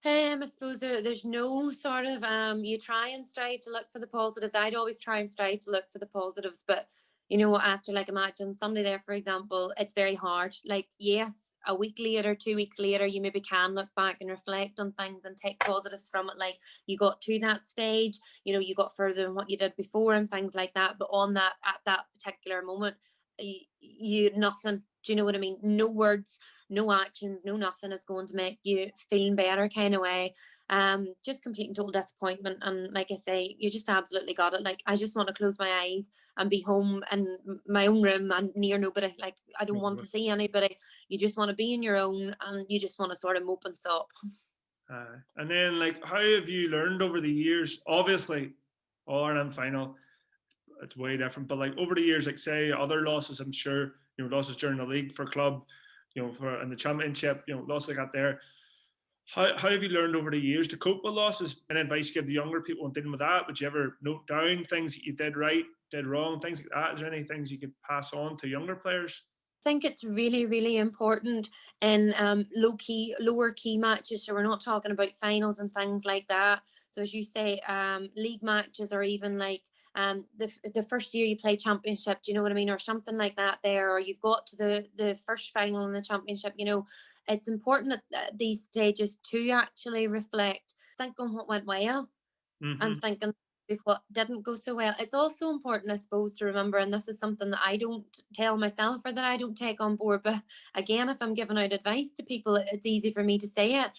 I suppose there's no sort of you try and strive to look for the positives. I'd always try and strive to look for the positives, but you know, after like imagine Sunday there, for example, it's very hard. Like, yes, a week later, 2 weeks later, you maybe can look back and reflect on things and take positives from it. Like, you got to that stage, you got further than what you did before and things like that. But on that, at that particular moment, you nothing. Do you know what I mean? No words, no actions, no nothing is going to make you feel better kind of way. Just complete and total disappointment. And like I say, you just absolutely got it. Like, I just want to close my eyes and be home in my own room and near nobody. Like, I don't want to see anybody. You just want to be in your own, and you just want to sort of mope and stop. And then, like, how have you learned over the years? Obviously, All Ireland final, it's way different. But like over the years, like say other losses, I'm sure losses during the league for club, for in the championship, losses like that there. How have you learned over the years to cope with losses? And advice you give the younger people in dealing with that? Would you ever note down things that you did right, did wrong, things like that? Is there any things you could pass on to younger players? Think it's really, really important in lower key matches. So we're not talking about finals and things like that. So as you say, league matches, or even like the first year you play championship, do you know what I mean, or something like that there, or you've got to the first final in the championship. It's important at these stages to actually reflect, think on what went well, and thinking what didn't go so well. It's also important, I suppose, to remember, and this is something that I don't tell myself or that I don't take on board, but again, if I'm giving out advice to people, it's easy for me to say it,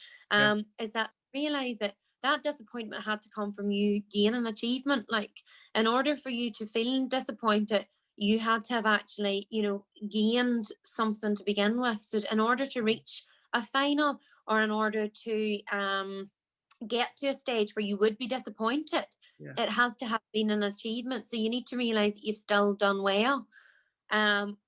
is that realize that that disappointment had to come from you gaining achievement. Like, in order for you to feel disappointed, you had to have actually, gained something to begin with. So in order to reach a final, or in order to get to a stage where you would be disappointed, it has to have been an achievement. So you need to realize that you've still done well.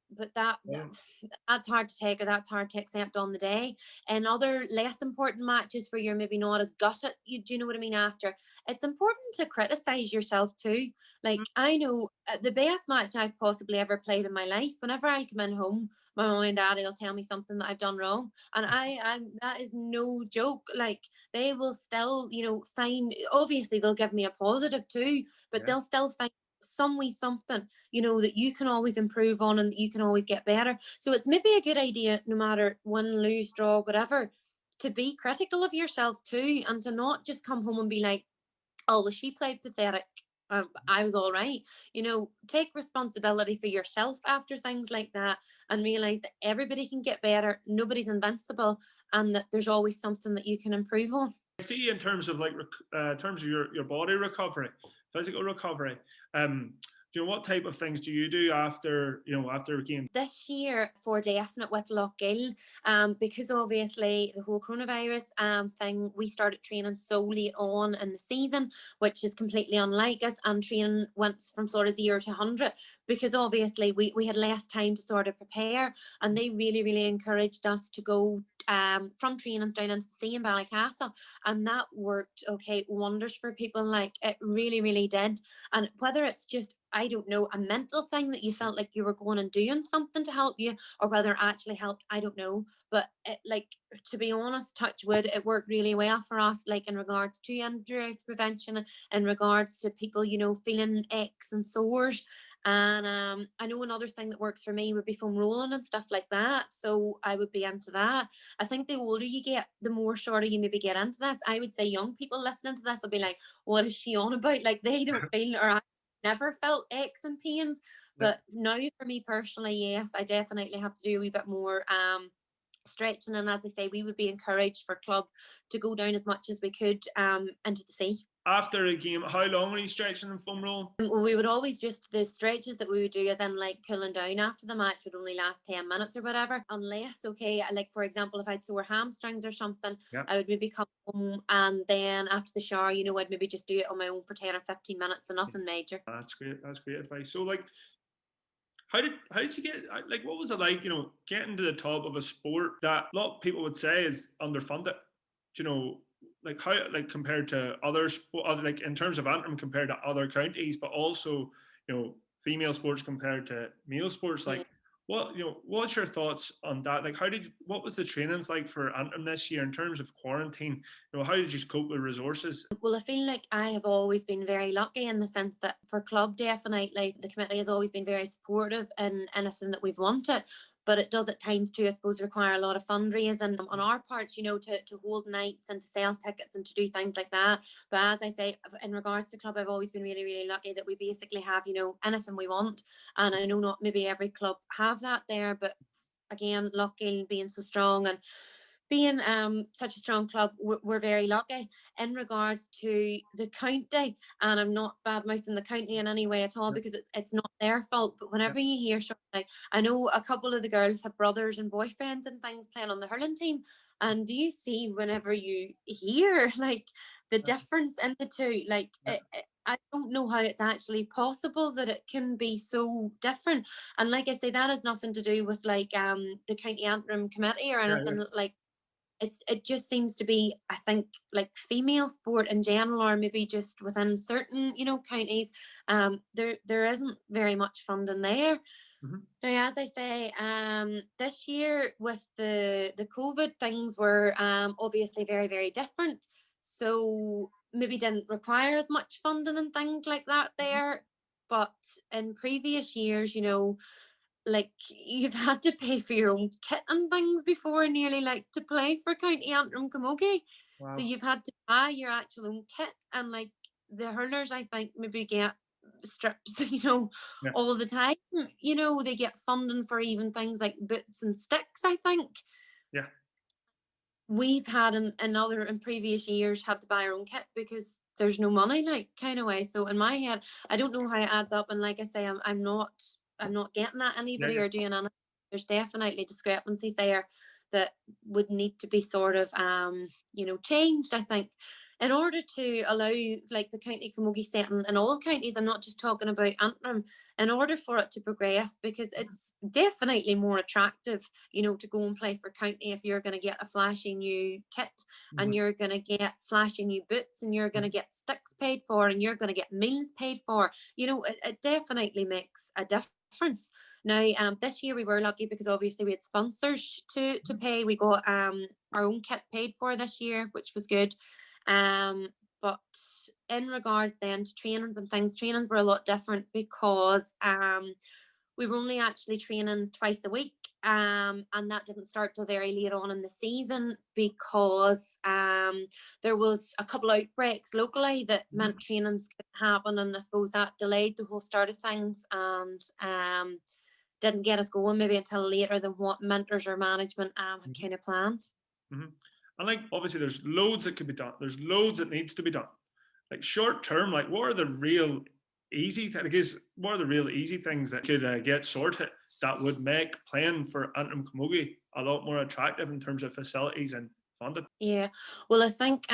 But that's hard to take, or that's hard to accept on the day. And other less important matches where you're maybe not as gutted, do you know what I mean, after, it's important to criticize yourself too. Like, I know the best match I've possibly ever played in my life, whenever I come in home, my mom and daddy will tell me something that I've done wrong, and I'm that is no joke. Like, they will still, find, obviously they'll give me a positive too, but they'll still find some way something, that you can always improve on and that you can always get better. So it's maybe a good idea, no matter win, lose, draw, whatever, to be critical of yourself too, and to not just come home and be like, oh, well, she played pathetic, I was all right. Take responsibility for yourself after things like that, and realize that everybody can get better, nobody's invincible, and that there's always something that you can improve on. I see, in terms of terms of your body recovery, physical recovery, what type of things do you do after a game? This year, for definite with 𝐓𝐇𝐄𝐑𝐄, because obviously the whole coronavirus thing, we started training so late on in the season, which is completely unlike us, and training went from sort of 0 to 100, because obviously we had less time to sort of prepare, and they really, really encouraged us to go from trainings down into the sea in Ballycastle, and that worked wonders for people. Like, it really, really did. And whether it's just, I don't know, a mental thing that you felt like you were going and doing something to help you, or whether it actually helped, I don't know. But to be honest, touch wood, it worked really well for us, like in regards to injury prevention, in regards to people, feeling aches and sores. And I know another thing that works for me would be foam rolling and stuff like that. So I would be into that. I think the older you get, the more shorter you maybe get into this. I would say young people listening to this will be like, what is she on about? Like, they don't feel, or I never felt aches and pains. But now for me personally, yes, I definitely have to do a wee bit more stretching. And as I say, we would be encouraged for club to go down as much as we could into the sea. after a game, how long are you stretching and foam rolling? We would always just, the stretches that we would do, as in like cooling down after the match, would only last 10 minutes or whatever. Unless, okay, like for example, if I'd sore hamstrings or something, I would maybe come home and then after the shower, you know, I'd maybe just do it on my own for 10 or 15 minutes, so nothing major. That's great. That's great advice. So like, how did you get, like, what was it like, you know, getting to the top of a sport that a lot of people would say is underfunded? You know, like how, like compared to other sport, like in terms of Antrim compared to other counties, but also, you know, female sports compared to male sports. Like, what, you know, what's your thoughts on that? Like, what was the trainings like for Antrim this year in terms of quarantine? You know, how did you cope with resources? Well, I feel like I have always been very lucky in the sense that for club, definitely the committee has always been very supportive in anything that we've wanted. But it does at times too, I suppose, require a lot of fundraising on our part, you know, to hold nights and to sell tickets and to do things like that. But as I say, in regards to club, I've always been really, really lucky that we basically have, you know, anything we want. And I know not maybe every club have that there, but again, lucky being so strong and being such a strong club, we're very lucky in regards to the county. And I'm not bad mouthing the county in any way at all, because it's not their fault. But whenever you hear something like, I know a couple of the girls have brothers and boyfriends and things playing on the hurling team, and do you see whenever you hear like the difference in the two, like I don't know how it's actually possible that it can be so different. And like I say, that has nothing to do with like the County Antrim committee or anything. Like it just seems to be, I think, like female sport in general, or maybe just within certain, you know, counties, there isn't very much funding there. Now, as I say, this year with the COVID, things were obviously very, very different. So maybe didn't require as much funding and things like that there. But in previous years, you know, like you've had to pay for your own kit and things before nearly, like to play for County Antrim Camogie. So you've had to buy your actual own kit, and like the hurlers, I think, maybe get strips, you know, all the time. You know, they get funding for even things like boots and sticks, I think. Yeah. We've had in previous years had to buy our own kit because there's no money, like kind of way. So in my head, I don't know how it adds up. And like I say, I'm not getting at anybody or doing anything. There's definitely discrepancies there that would need to be sort of you know, changed, I think, in order to allow like the county camogie setting in all counties. I'm not just talking about Antrim, in order for it to progress, because it's definitely more attractive, you know, to go and play for county if you're going to get a flashy new kit and you're going to get flashy new boots and you're going to get sticks paid for and you're going to get meals paid for. You know, it definitely makes a difference. Now, this year we were lucky because obviously we had sponsors to pay. We got our own kit paid for this year, which was good. But in regards then to trainings and things, trainings were a lot different because we were only actually training twice a week. And that didn't start till very late on in the season because there was a couple of outbreaks locally that meant trainings couldn't happen, and I suppose that delayed the whole start of things and didn't get us going maybe until later than what mentors or management had kind of planned. And like obviously there's loads that could be done. There's loads that needs to be done. Like short term, like what are the real easy things? What are the real easy things that could get sorted that would make playing for Antrim Camogie a lot more attractive in terms of facilities and funding? Yeah, well, I think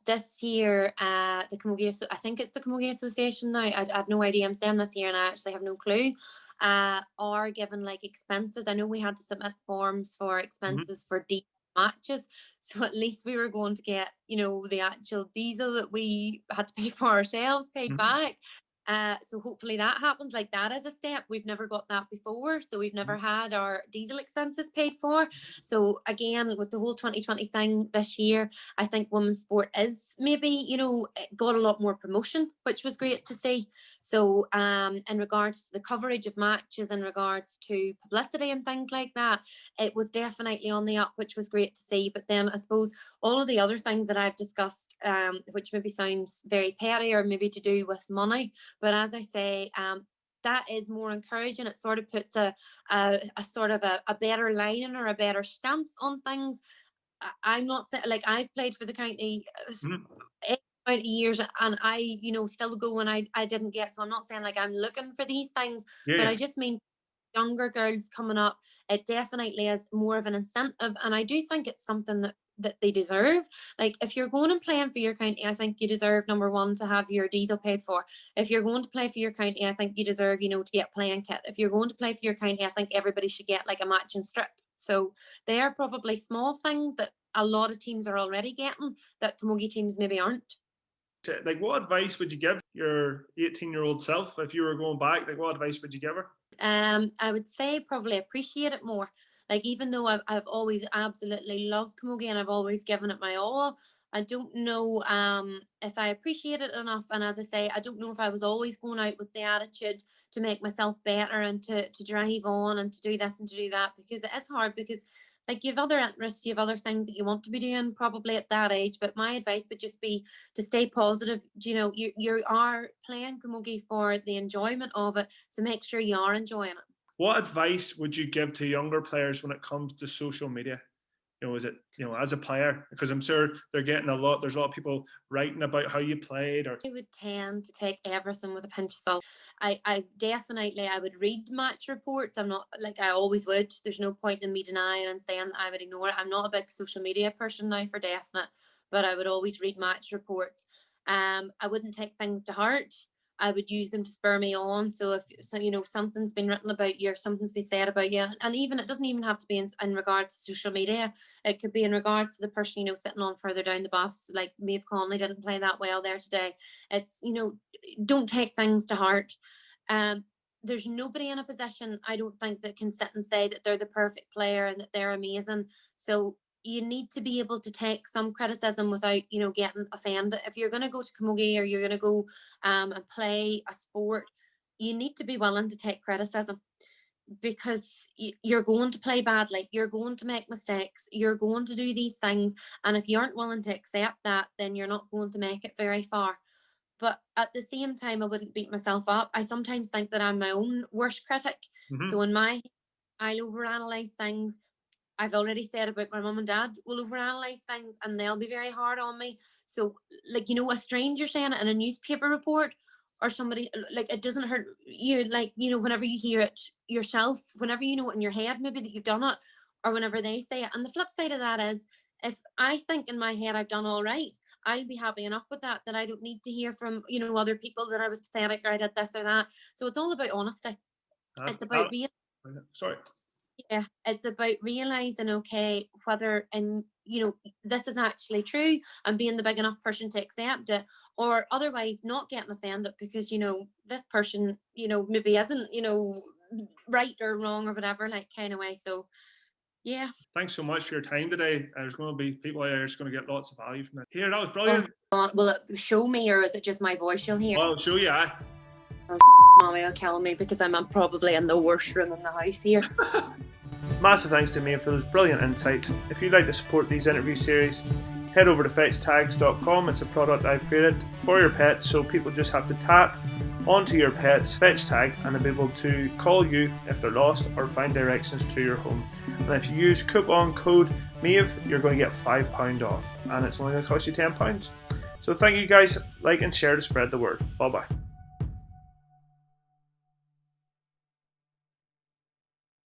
this year the Camogie, I think it's the Camogie Association now. I have no idea. I'm saying this year and I actually have no clue. Are given like expenses. I know we had to submit forms for expenses for deep matches, so at least we were going to get, you know, the actual diesel that we had to pay for ourselves paid back. So hopefully that happens. Like that is a step. We've never got that before, so we've never had our diesel expenses paid for. So again, with the whole 2020 thing this year, I think women's sport is maybe, you know, it got a lot more promotion, which was great to see. So in regards to the coverage of matches, in regards to publicity and things like that, it was definitely on the up, which was great to see. But then I suppose all of the other things that I've discussed, which maybe sounds very petty or maybe to do with money, but as I say, that is more encouraging. It sort of puts a sort of a better line or a better stance on things. I'm not saying, like, I've played for the county amount of years, and I, still go when I didn't get. So I'm not saying like I'm looking for these things, Yeah, but yeah. I just mean younger girls coming up, it definitely is more of an incentive, and I do think it's something that they deserve. Like if you're going and playing for your county, I think you deserve, number one, to have your diesel paid for. If you're going to play for your county, I think you deserve, to get playing kit. If you're going to play for your county, I think everybody should get like a matching strip. So they are probably small things that a lot of teams are already getting that Camogie teams maybe aren't. Like, what advice would you give your 18-year-old self if you were going back? Like, what advice would you give her? I would say probably appreciate it more. Like, even though I've always absolutely loved Camogie and I've always given it my all, I don't know if I appreciate it enough. And as I say, I don't know if I was always going out with the attitude to make myself better and to drive on and to do this and to do that, because it is hard, because like you have other interests, you have other things that you want to be doing probably at that age. But my advice would just be to stay positive. You are playing Camogie for the enjoyment of it, so make sure you are enjoying it. What advice would you give to younger players when it comes to social media? Is it, as a player, because I'm sure they're getting there's a lot of people writing about how you played, or I would tend to take everything with a pinch of salt. I definitely, I would read match reports. I'm not like, I always would. There's no point in me denying and saying I would ignore it. I'm not a big social media person now, for definite, but I would always read match reports. I wouldn't take things to heart. I would use them to spur me on. So if something's been written about you or something's been said about you, and even it doesn't even have to be in regards to social media. It could be in regards to the person sitting on further down the bus. Like Maeve Connolly didn't play that well there today. It's don't take things to heart. There's nobody in a position, I don't think, that can sit and say that they're the perfect player and that they're amazing. So you need to be able to take some criticism without, getting offended. If you're going to go to Camogie or you're going to go and play a sport, you need to be willing to take criticism, because you're going to play badly, you're going to make mistakes, you're going to do these things. And if you aren't willing to accept that, then you're not going to make it very far. But at the same time, I wouldn't beat myself up. I sometimes think that I'm my own worst critic. So in my head, I'll overanalyze things. I've already said about my mum and dad will overanalyze things and they'll be very hard on me. So, like, a stranger saying it in a newspaper report, or somebody, like, it doesn't hurt you, like, whenever you hear it yourself, whenever you know it in your head, maybe that you've done it, or whenever they say it. And the flip side of that is, if I think in my head I've done all right, I'll be happy enough with that, that I don't need to hear from, other people that I was pathetic or I did this or that. So it's all about honesty. It's about being, sorry. yeah, it's about realizing, okay, whether, and this is actually true, and being the big enough person to accept it, or otherwise not getting offended because this person maybe isn't right or wrong or whatever, like, kind of way. So yeah. Thanks so much for your time today. There's going to be people out there that's going to get lots of value from it. Here, that was brilliant. Will it show me, or is it just my voice you'll hear? Well, I'll show you. Oh, mommy will kill me because I'm probably in the worst room in the house here. Massive thanks to Maeve for those brilliant insights. If you'd like to support these interview series, head over to 𝐓𝐇𝐄𝐑𝐄. It's a product I've created for your pets, so people just have to tap onto your pet's fetch tag and they'll be able to call you if they're lost or find directions to your home. And if you use coupon code Maeve, you're going to get £5 off, and it's only going to cost you £10. So thank you guys, like and share to spread the word. Bye bye.